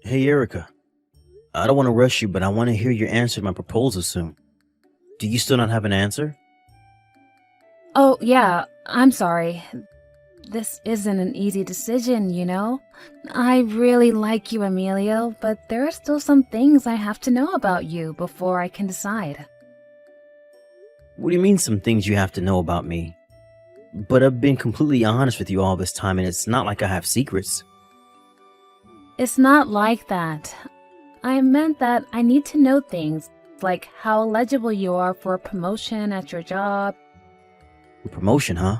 Hey, Erica. I don't want to rush you, but I want to hear your answer to my proposal soon. Do you still not have an answer? Oh, yeah, I'm sorry. This isn't an easy decision, you know? I really like you, Emilio, but there are still some things I have to know about you before I can decide. What do you mean, some things you have to know about me? But I've been completely honest with you all this time, and it's not like I have secrets. It's not like that. I meant that I need to know things, like how eligible you are for a promotion at your job. Promotion, huh?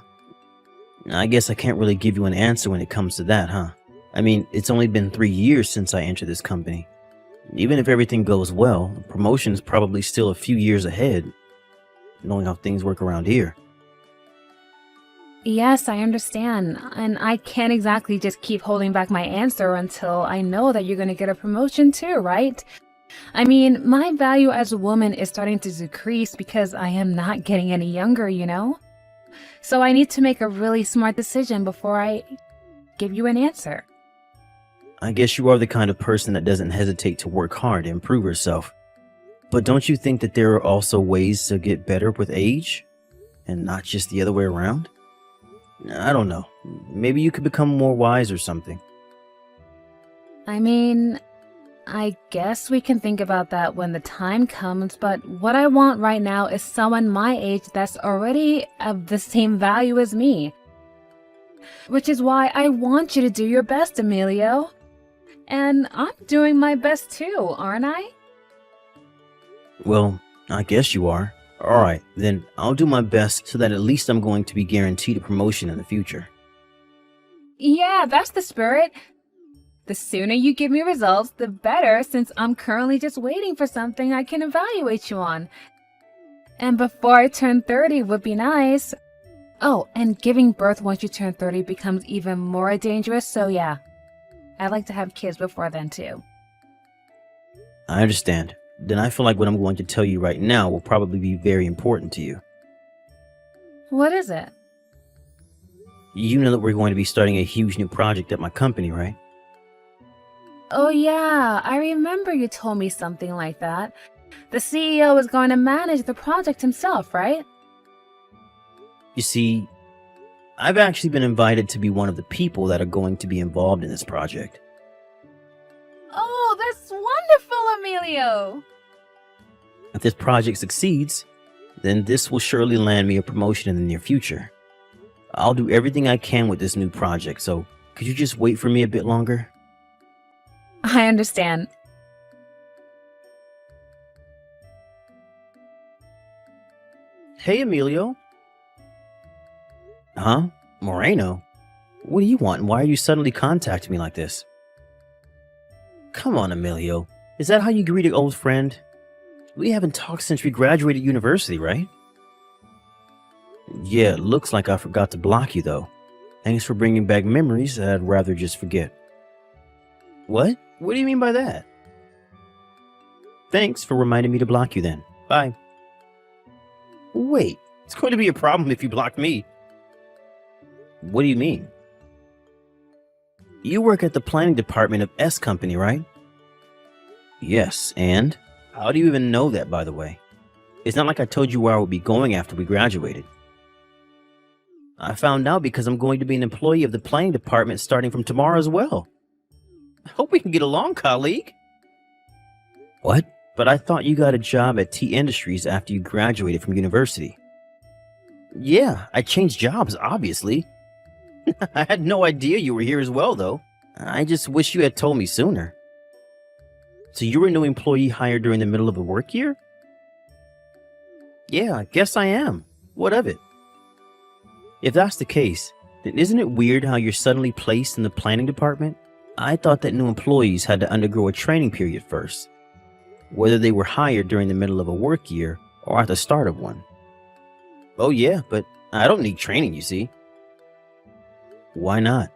I guess I can't really give you an answer when it comes to that, huh? I mean, it's only been 3 years since I entered this company. Even if everything goes well, promotion is probably still a few years ahead, knowing how things work around here. Yes, I understand, and I can't exactly just keep holding back my answer until I know that you're going to get a promotion too, right? I mean, my value as a woman is starting to decrease because I am not getting any younger, you know? So I need to make a really smart decision before I give you an answer. I guess you are the kind of person that doesn't hesitate to work hard to improve herself. But don't you think that there are also ways to get better with age? And not just the other way around? I don't know. Maybe you could become more wise or something. I mean, I guess we can think about that when the time comes, but what I want right now is someone my age that's already of the same value as me. Which is why I want you to do your best, Emilio. And I'm doing my best too, aren't I? Well, I guess you are. Alright, then I'll do my best so that at least I'm going to be guaranteed a promotion in the future. Yeah, that's the spirit. The sooner you give me results, the better, since I'm currently just waiting for something I can evaluate you on. And before I turn 30 would be nice. Oh, and giving birth once you turn 30 becomes even more dangerous, so yeah. I'd like to have kids before then too. I understand. Then I feel like what I'm going to tell you right now will probably be very important to you. What is it? You know that we're going to be starting a huge new project at my company, right? Oh yeah, I remember you told me something like that. The CEO is going to manage the project himself, right? You see, I've actually been invited to be one of the people that are going to be involved in this project. Oh, that's wonderful, Emilio! If this project succeeds, then this will surely land me a promotion in the near future. I'll do everything I can with this new project, so could you just wait for me a bit longer? I understand. Hey, Emilio. Huh? Moreno? What do you want, and why are you suddenly contacting me like this? Come on, Emilio. Is that how you greet an old friend? We haven't talked since we graduated university, right? Yeah, it looks like I forgot to block you, though. Thanks for bringing back memories that I'd rather just forget. What? What do you mean by that? Thanks for reminding me to block you then. Bye. Wait, it's going to be a problem if you block me. What do you mean? You work at the planning department of S Company, right? Yes, and? How do you even know that, by the way? It's not like I told you where I would be going after we graduated. I found out because I'm going to be an employee of the planning department starting from tomorrow as well. I hope we can get along, colleague. What? But I thought you got a job at T Industries after you graduated from university. Yeah, I changed jobs, obviously. I had no idea you were here as well, though. I just wish you had told me sooner. So you were a new employee hired during the middle of the work year? Yeah, I guess I am. What of it? If that's the case, then isn't it weird how you're suddenly placed in the planning department? I thought that new employees had to undergo a training period first, whether they were hired during the middle of a work year or at the start of one. Oh yeah, but I don't need training, you see. Why not?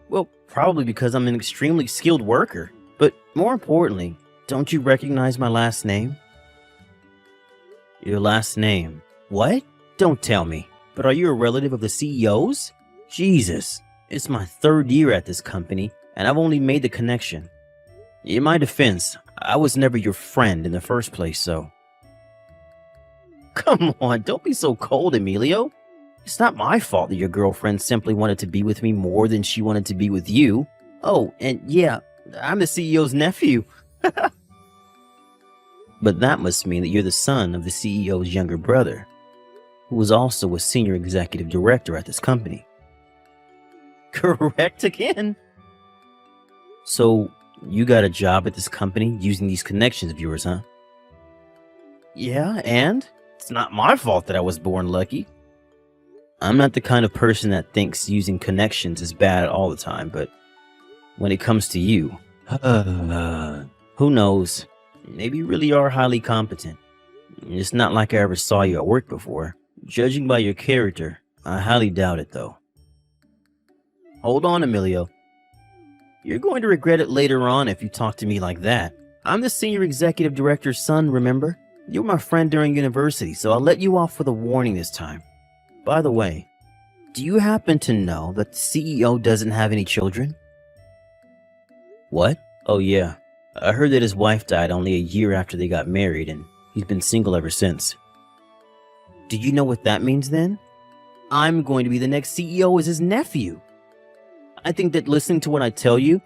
Well, probably because I'm an extremely skilled worker. But more importantly, don't you recognize my last name? Your last name? What? Don't tell me. But are you a relative of the CEO's? Jesus, it's my 3rd year at this company, and I've only made the connection. In my defense, I was never your friend in the first place, so. Come on, don't be so cold, Emilio. It's not my fault that your girlfriend simply wanted to be with me more than she wanted to be with you. Oh, and yeah, I'm the CEO's nephew. But that must mean that you're the son of the CEO's younger brother, who was also a senior executive director at this company. Correct again? So, you got a job at this company using these connections of yours, huh? Yeah, and? It's not my fault that I was born lucky. I'm not the kind of person that thinks using connections is bad all the time, but when it comes to you, who knows? Maybe you really are highly competent. It's not like I ever saw you at work before. Judging by your character, I highly doubt it, though. Hold on, Emilio. You're going to regret it later on if you talk to me like that. I'm the senior executive director's son, remember? You were my friend during university, so I'll let you off with a warning this time. By the way, do you happen to know that the CEO doesn't have any children? What? Oh yeah, I heard that his wife died only a year after they got married, and he's been single ever since. Do you know what that means then? I'm going to be the next CEO as his nephew. I think that listening to what I tell you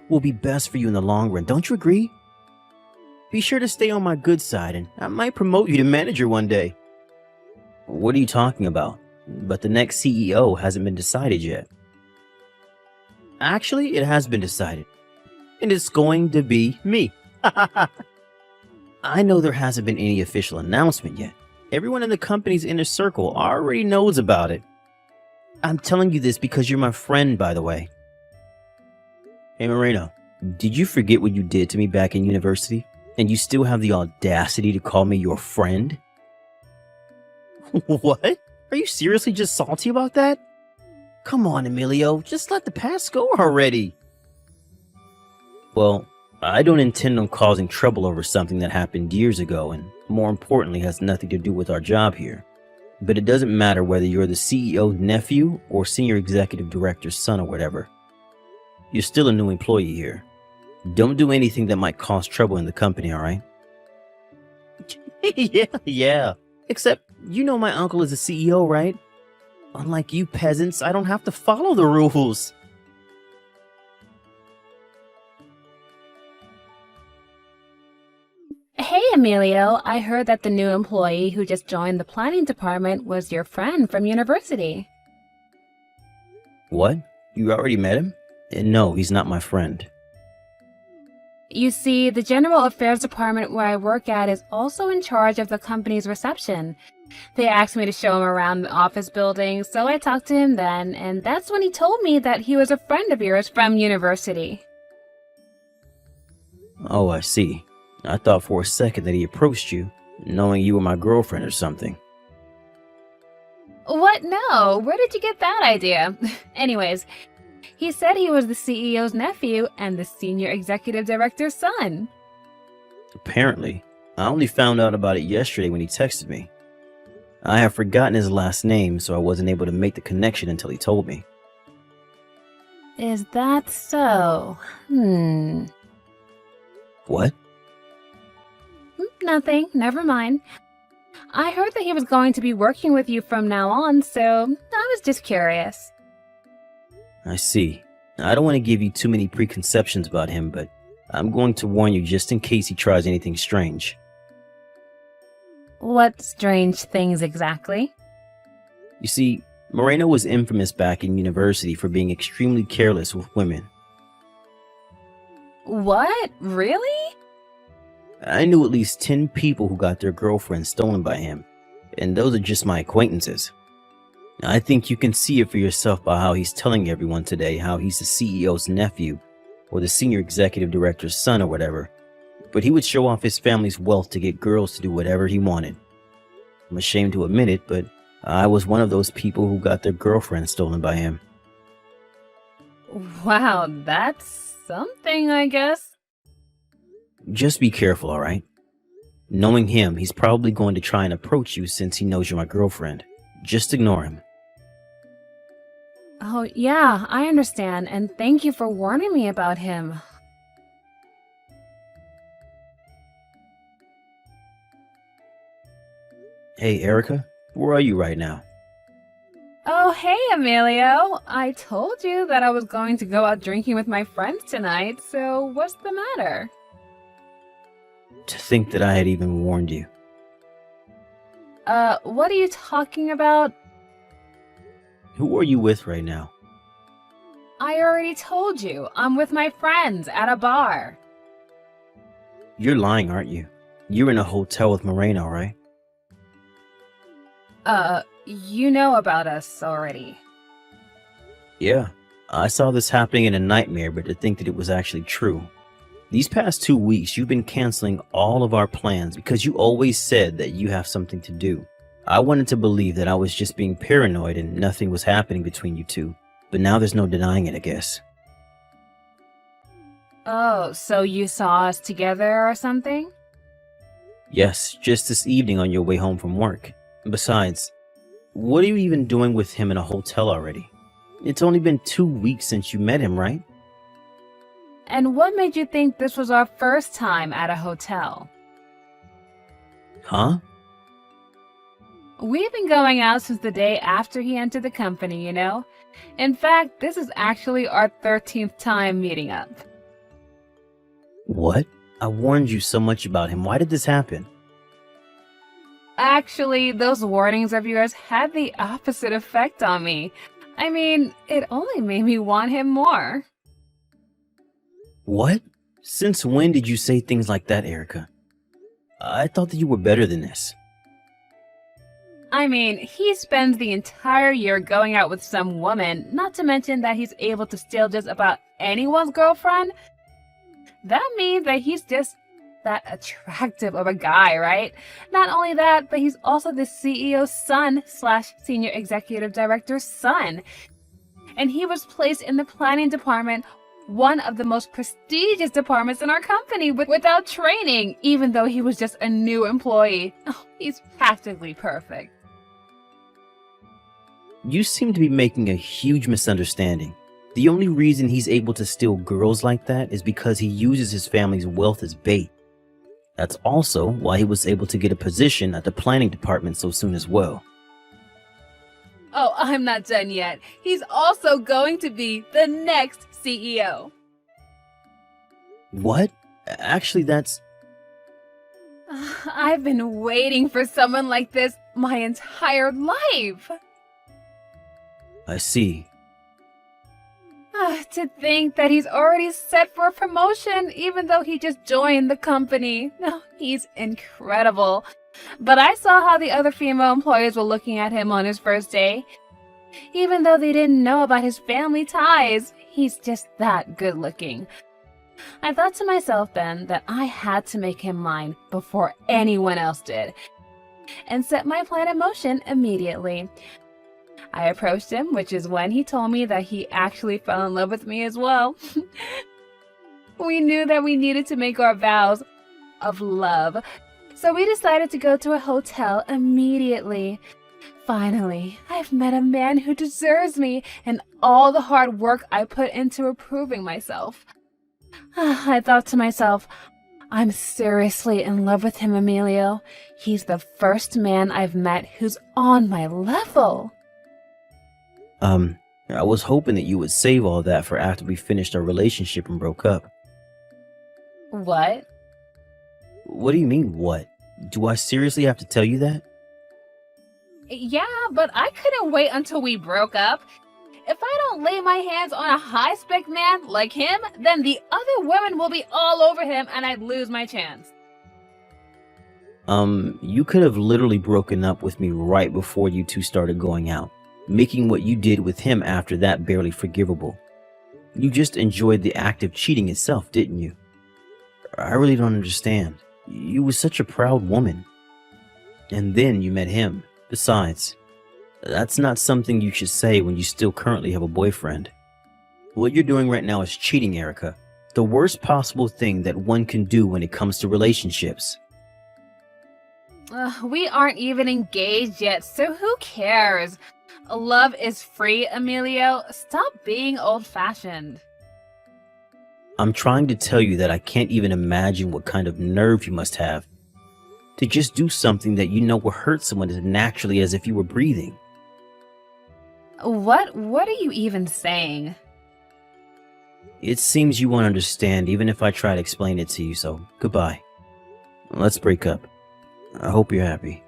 will be best for you in the long run, don't you agree? Be sure to stay on my good side, and I might promote you to manager one day. What are you talking about? But the next CEO hasn't been decided yet. Actually, it has been decided. And it's going to be me. I know there hasn't been any official announcement yet. Everyone in the company's inner circle already knows about it. I'm telling you this because you're my friend, by the way. Hey Moreno, did you forget what you did to me back in university? And you still have the audacity to call me your friend? What? Are you seriously just salty about that? Come on, Emilio, just let the past go already. Well, I don't intend on causing trouble over something that happened years ago and, more importantly, has nothing to do with our job here. But it doesn't matter whether you're the CEO's nephew or senior executive director's son or whatever. You're still a new employee here. Don't do anything that might cause trouble in the company, alright? Yeah. Except, you know my uncle is a CEO, right? Unlike you peasants, I don't have to follow the rules. Hey, Emilio, I heard that the new employee who just joined the planning department was your friend from university. What? You already met him? No, he's not my friend. You see, the general affairs department where I work at is also in charge of the company's reception. They asked me to show him around the office building, so I talked to him then, and that's when he told me that he was a friend of yours from university. Oh, I see. I thought for a second that he approached you, knowing you were my girlfriend or something. What? No, where did you get that idea? Anyways, he said he was the CEO's nephew and the senior executive director's son. Apparently. I only found out about it yesterday when he texted me. I have forgotten his last name, so I wasn't able to make the connection until he told me. Is that so? What? Nothing, never mind. I heard that he was going to be working with you from now on, so I was just curious. I see. I don't want to give you too many preconceptions about him, but I'm going to warn you just in case he tries anything strange. What strange things exactly? You see, Moreno was infamous back in university for being extremely careless with women. What? Really? I knew at least 10 people who got their girlfriends stolen by him, and those are just my acquaintances. I think you can see it for yourself by how he's telling everyone today how he's the CEO's nephew, or the senior executive director's son or whatever, but he would show off his family's wealth to get girls to do whatever he wanted. I'm ashamed to admit it, but I was one of those people who got their girlfriends stolen by him. Wow, that's something, I guess. Just be careful, alright? Knowing him, he's probably going to try and approach you since he knows you're my girlfriend. Just ignore him. Oh, yeah, I understand, and thank you for warning me about him. Hey, Erica, where are you right now? Oh, hey, Emilio. I told you that I was going to go out drinking with my friends tonight, so what's the matter? To think that I had even warned you. What are you talking about? Who are you with right now? I already told you. I'm with my friends at a bar. You're lying, aren't you? You're in a hotel with Moreno, right? You know about us already. Yeah. I saw this happening in a nightmare, but to think that it was actually true. These past 2 weeks, you've been canceling all of our plans because you always said that you have something to do. I wanted to believe that I was just being paranoid and nothing was happening between you two, but now there's no denying it, I guess. Oh, so you saw us together or something? Yes, just this evening on your way home from work. Besides, what are you even doing with him in a hotel already? It's only been 2 weeks since you met him, right? And what made you think this was our first time at a hotel? Huh? We've been going out since the day after he entered the company, you know? In fact, this is actually our 13th time meeting up. What? I warned you so much about him. Why did this happen? Actually, those warnings of yours had the opposite effect on me. I mean, it only made me want him more. What? Since when did you say things like that, Erica? I thought that you were better than this. I mean, he spends the entire year going out with some woman, not to mention that he's able to steal just about anyone's girlfriend. That means that he's just that attractive of a guy, right? Not only that, but he's also the CEO's son / senior executive director's son. And he was placed in the planning department, one of the most prestigious departments in our company, without training, even though he was just a new employee. Oh, he's practically perfect. You seem to be making a huge misunderstanding. The only reason he's able to steal girls like that is because he uses his family's wealth as bait. That's also why he was able to get a position at the planning department so soon as well. Oh, I'm not done yet. He's also going to be the next CEO. What? Actually, that's... I've been waiting for someone like this my entire life. I see. To think that he's already set for a promotion, even though he just joined the company. No, he's incredible. But I saw how the other female employees were looking at him on his first day. Even though they didn't know about his family ties, he's just that good looking. I thought to myself then that I had to make him mine before anyone else did, and set my plan in motion immediately. I approached him, which is when he told me that he actually fell in love with me as well. We knew that we needed to make our vows of love, so we decided to go to a hotel immediately. Finally, I've met a man who deserves me and all the hard work I put into improving myself. I thought to myself, I'm seriously in love with him, Emilio. He's the first man I've met who's on my level. I was hoping that you would save all that for after we finished our relationship and broke up. What? What do you mean, what? Do I seriously have to tell you that? Yeah, but I couldn't wait until we broke up. If I don't lay my hands on a high-spec man like him, then the other women will be all over him and I'd lose my chance. You could have literally broken up with me right before you two started going out, making what you did with him after that barely forgivable. You just enjoyed the act of cheating itself, didn't you? I really don't understand. You were such a proud woman. And then you met him. Besides, that's not something you should say when you still currently have a boyfriend. What you're doing right now is cheating, Erica. The worst possible thing that one can do when it comes to relationships. We aren't even engaged yet, so who cares? Love is free, Emilio. Stop being old-fashioned. I'm trying to tell you that I can't even imagine what kind of nerve you must have to just do something that you know will hurt someone as naturally as if you were breathing. What are you even saying? It seems you won't understand even if I try to explain it to you, so goodbye. Let's break up. I hope you're happy.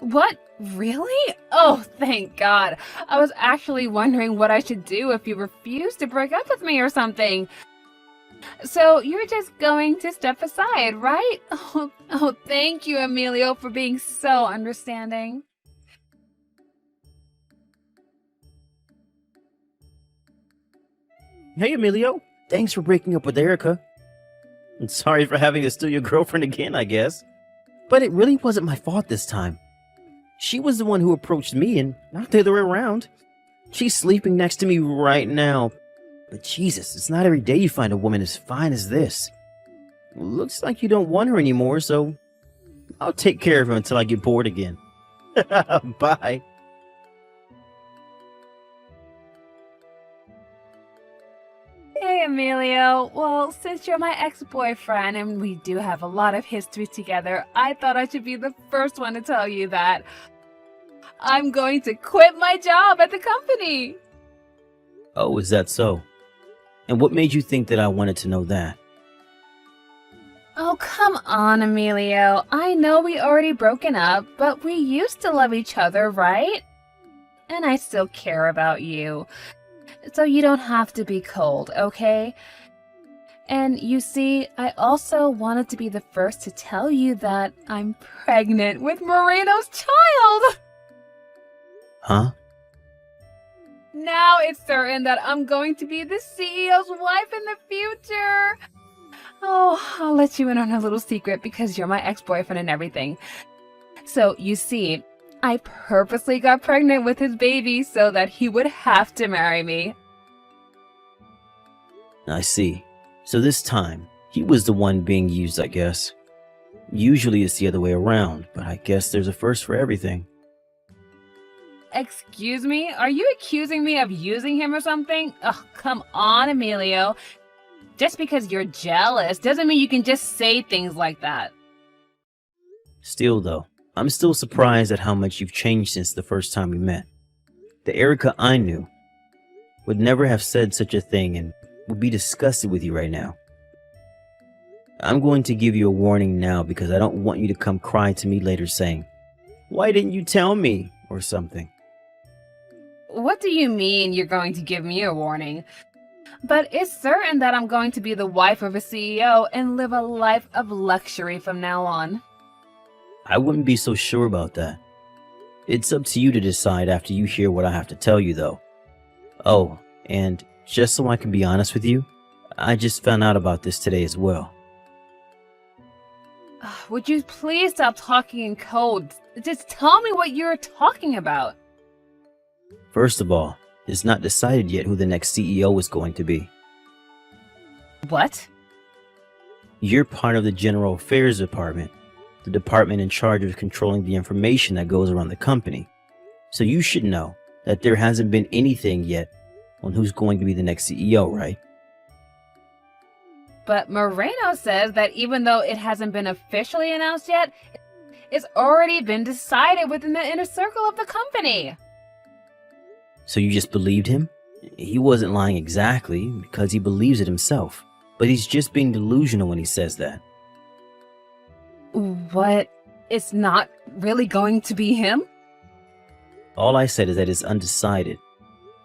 What? Really? Oh, thank God. I was actually wondering what I should do if you refuse to break up with me or something. So you're just going to step aside, right? Oh, thank you, Emilio, for being so understanding. Hey, Emilio. Thanks for breaking up with Erica. And sorry for having to steal your girlfriend again, I guess. But it really wasn't my fault this time. She was the one who approached me and not the other way around. She's sleeping next to me right now. But Jesus, it's not every day you find a woman as fine as this. Looks like you don't want her anymore, so I'll take care of her until I get bored again. Bye. Hey, Emilio. Well, since you're my ex-boyfriend and we do have a lot of history together, I thought I should be the first one to tell you that I'm going to quit my job at the company. Oh, is that so? And what made you think that I wanted to know that? Oh, come on, Emilio. I know we already broken up, but we used to love each other, right? And I still care about you. So you don't have to be cold, okay? And you see, I also wanted to be the first to tell you that I'm pregnant with Moreno's child! Huh? Now it's certain that I'm going to be the CEO's wife in the future. Oh, I'll let you in on a little secret because you're my ex-boyfriend and everything. So, you see, I purposely got pregnant with his baby so that he would have to marry me. I see. So this time, he was the one being used, I guess. Usually it's the other way around, but I guess there's a first for everything. Excuse me? Are you accusing me of using him or something? Oh, come on, Emilio. Just because you're jealous doesn't mean you can just say things like that. Still, though, I'm still surprised at how much you've changed since the first time we met. The Erica I knew would never have said such a thing and would be disgusted with you right now. I'm going to give you a warning now because I don't want you to come cry to me later saying, "Why didn't you tell me?" or something. What do you mean you're going to give me a warning? But it's certain that I'm going to be the wife of a CEO and live a life of luxury from now on. I wouldn't be so sure about that. It's up to you to decide after you hear what I have to tell you, though. Oh, and just so I can be honest with you, I just found out about this today as well. Would you please stop talking in code? Just tell me what you're talking about. First of all, it's not decided yet who the next CEO is going to be. What? You're part of the General Affairs Department, the department in charge of controlling the information that goes around the company. So you should know that there hasn't been anything yet on who's going to be the next CEO, right? But Moreno says that even though it hasn't been officially announced yet, it's already been decided within the inner circle of the company. So you just believed him? He wasn't lying exactly because he believes it himself, but he's just being delusional when he says that. What? It's not really going to be him? All I said is that it's undecided,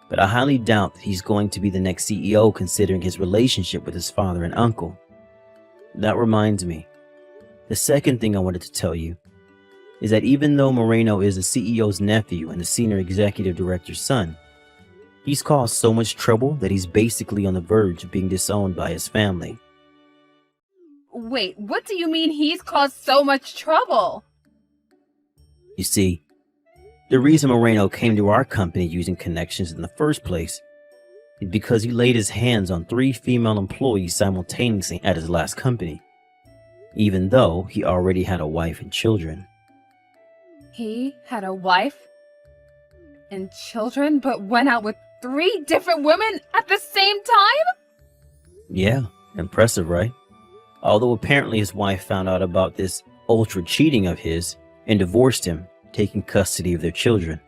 but I highly doubt that he's going to be the next CEO considering his relationship with his father and uncle. That reminds me, the second thing I wanted to tell you is that even though Moreno is the CEO's nephew and the senior executive director's son, he's caused so much trouble that he's basically on the verge of being disowned by his family. Wait, what do you mean he's caused so much trouble? You see, the reason Moreno came to our company using connections in the first place is because he laid his hands on 3 female employees simultaneously at his last company, even though he already had a wife and children. He had a wife? and children, but went out with 3 different women at the same time? Yeah, impressive, right? Although apparently his wife found out about this ultra cheating of his and divorced him, taking custody of their children.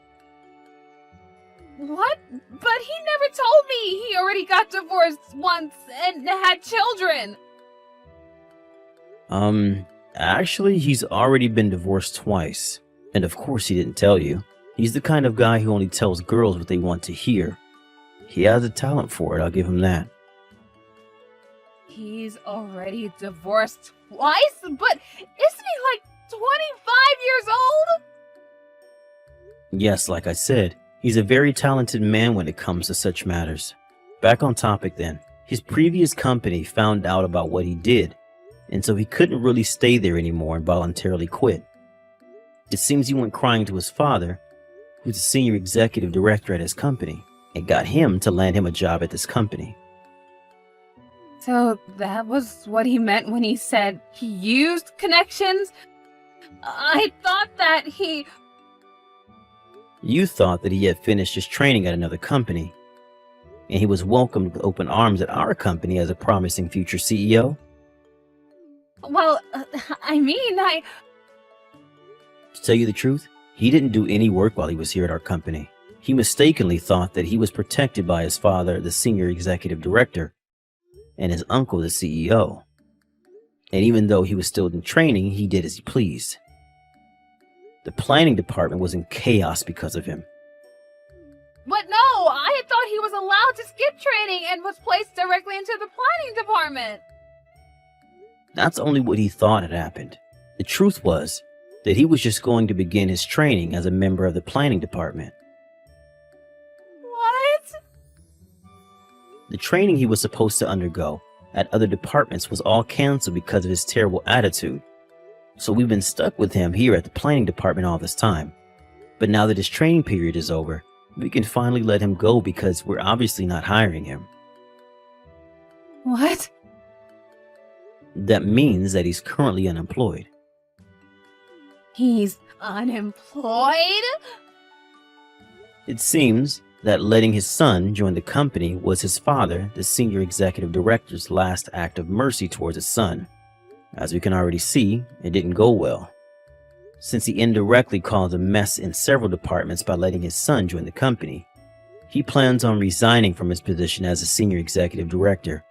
What? But he never told me he already got divorced once and had children. Actually, he's already been divorced twice. And of course he didn't tell you. He's the kind of guy who only tells girls what they want to hear. He has a talent for it, I'll give him that. He's already divorced twice? But isn't he like 25 years old? Yes, like I said, he's a very talented man when it comes to such matters. Back on topic then, his previous company found out about what he did, and so he couldn't really stay there anymore and voluntarily quit. It seems he went crying to his father, who's the senior executive director at his company, and got him to land him a job at this company. So that was what he meant when he said he used connections? I thought that he... You thought that he had finished his training at another company, and he was welcomed with open arms at our company as a promising future CEO? Well, I... To tell you the truth, he didn't do any work while he was here at our company. He mistakenly thought that he was protected by his father, the senior executive director, and his uncle, the CEO. And even though he was still in training, he did as he pleased. The planning department was in chaos because of him. But no, I thought he was allowed to skip training and was placed directly into the planning department. That's only what he thought had happened. The truth was that he was just going to begin his training as a member of the planning department. What? The training he was supposed to undergo at other departments was all canceled because of his terrible attitude. So we've been stuck with him here at the planning department all this time. But now that his training period is over, we can finally let him go because we're obviously not hiring him. What? That means that he's currently unemployed. He's unemployed? It seems that letting his son join the company was his father, the senior executive director's, last act of mercy towards his son. As we can already see, it didn't go well, since he indirectly caused a mess in several departments by letting his son join the company. He plans on resigning from his position as a senior executive director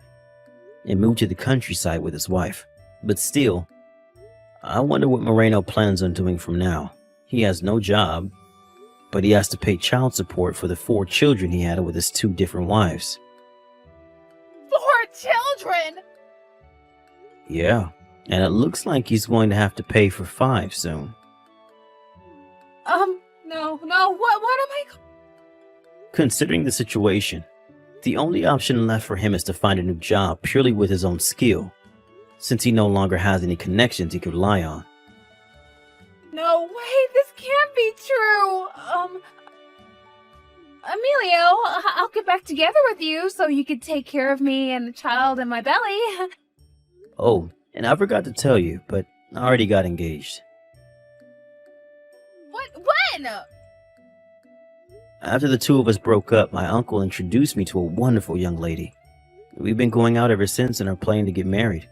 and move to the countryside with his wife. But still, I wonder what Moreno plans on doing from now. He has no job, but he has to pay child support for the 4 children he had with his 2 different wives. 4 children? Yeah, and it looks like he's going to have to pay for 5 soon. No, what am I... Considering the situation, the only option left for him is to find a new job purely with his own skill, since he no longer has any connections he could rely on. No way, this can't be true. Emilio, I'll get back together with you so you can take care of me and the child in my belly. Oh, and I forgot to tell you, but I already got engaged. What? When? After the 2 of us broke up, my uncle introduced me to a wonderful young lady. We've been going out ever since and are planning to get married.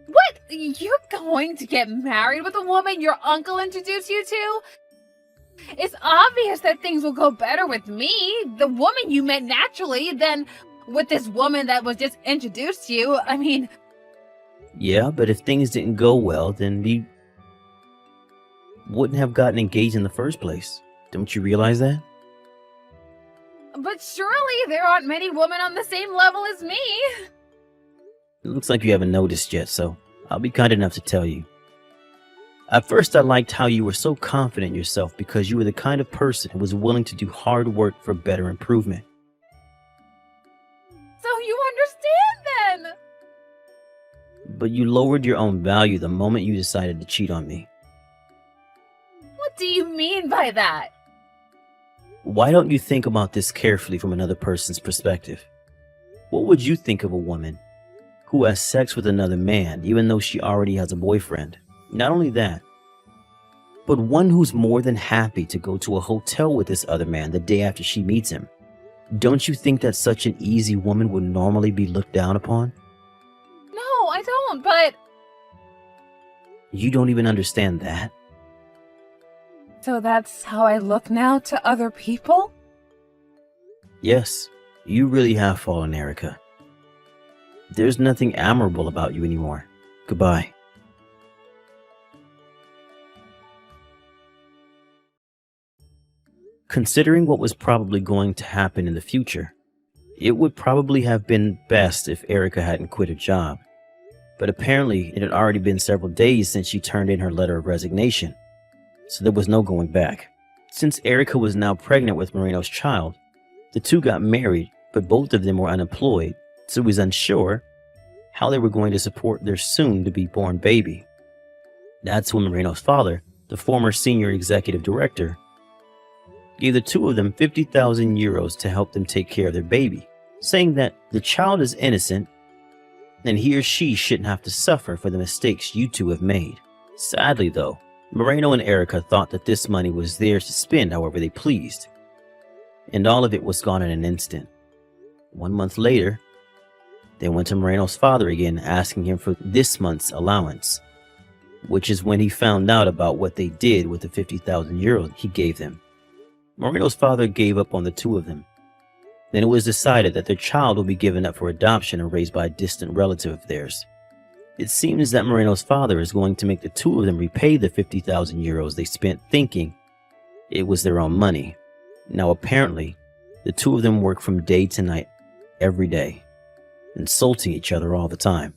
What? You're going to get married with a woman your uncle introduced you to? It's obvious that things will go better with me, the woman you met naturally, than with this woman that was just introduced to you. I mean... Yeah, but if things didn't go well, then we wouldn't have gotten engaged in the first place. Don't you realize that? But surely there aren't many women on the same level as me. It looks like you haven't noticed yet, so I'll be kind enough to tell you. At first, I liked how you were so confident in yourself because you were the kind of person who was willing to do hard work for better improvement. So you understand then? But you lowered your own value the moment you decided to cheat on me. What do you mean by that? Why don't you think about this carefully from another person's perspective? What would you think of a woman who has sex with another man even though she already has a boyfriend? Not only that, but one who's more than happy to go to a hotel with this other man the day after she meets him. Don't you think that such an easy woman would normally be looked down upon? No, I don't, but... You don't even understand that? So that's how I look now to other people? Yes, you really have fallen, Erica. There's nothing admirable about you anymore. Goodbye. Considering what was probably going to happen in the future, it would probably have been best if Erica hadn't quit her job. But apparently, it had already been several days since she turned in her letter of resignation, so there was no going back. Since Erica was now pregnant with Moreno's child, the two got married, but both of them were unemployed, so it was unsure how they were going to support their soon-to-be-born baby. That's when Moreno's father, the former senior executive director, gave the two of them 50,000 euros to help them take care of their baby, saying that the child is innocent and he or she shouldn't have to suffer for the mistakes you two have made. Sadly, though, Moreno and Erica thought that this money was theirs to spend however they pleased, and all of it was gone in an instant. 1 month later, they went to Moreno's father again, asking him for this month's allowance, which is when he found out about what they did with the 50,000 euros he gave them. Moreno's father gave up on the two of them. Then it was decided that their child will be given up for adoption and raised by a distant relative of theirs. It seems that Moreno's father is going to make the two of them repay the 50,000 euros they spent thinking it was their own money. Now apparently, the two of them work from day to night every day, insulting each other all the time.